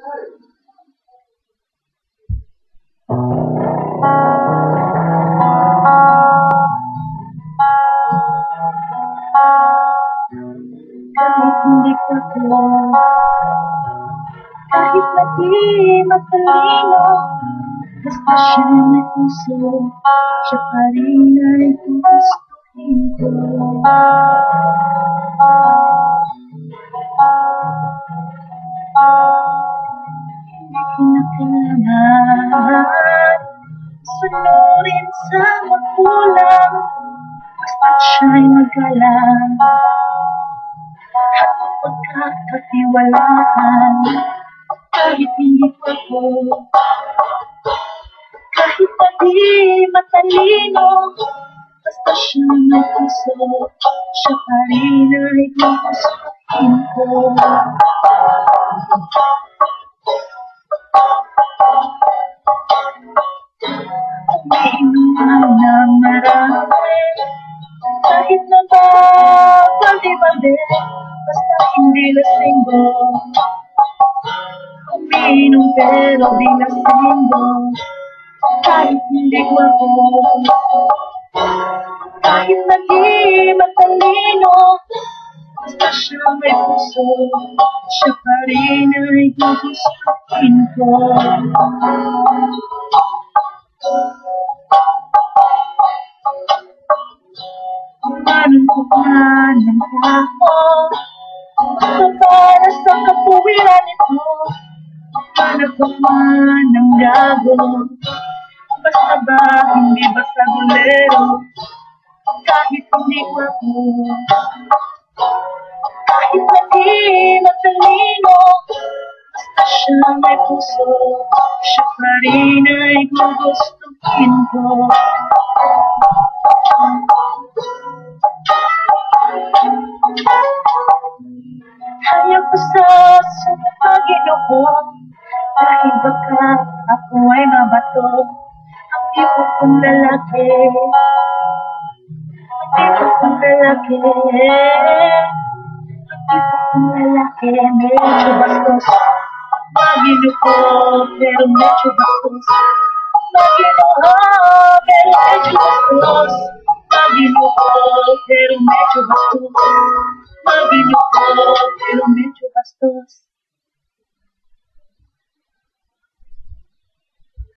Kahit hindi ko to, kahit na di matalino, basta siya may puso, siya pa rin ay gugustuhin ko. Hindi kinakailangan sunurin sa magulang, basta siya'y magalang at pagkakatiwalaan. Kahit hindi ko ako, kahit na di matalino, basta siya may puso, siya pa rin ay gugustuhin ko. Umiinom ng marami, kahit na bali-bali, basta hindi lasinggo. Umiinom pero di lasinggo, kahit hindi guwapo, kahit na di matalino, basta siya may puso, siya pa rin ay gugustuhin ko. Manungkot na ng tao, para sa kapuwiran nito, managpag man ng gago, basta ba hindi basta bolero. Kahit hindi ko ako, kahit na di matalino, basta siya may puso, siya pa rin ay gugustuhin ko. Hayag ko sa Panginoon, dahil baka ako ay mabato. Ang tipo kong lalaki, ang tipo kong lalaki, ang tipo kong lalaki, medyo bastos. Maginoo pero medyo bastos. Maginoo pero medyo bastos. Maginoo pero medyo bastos. Maginoo pero medyo bastos.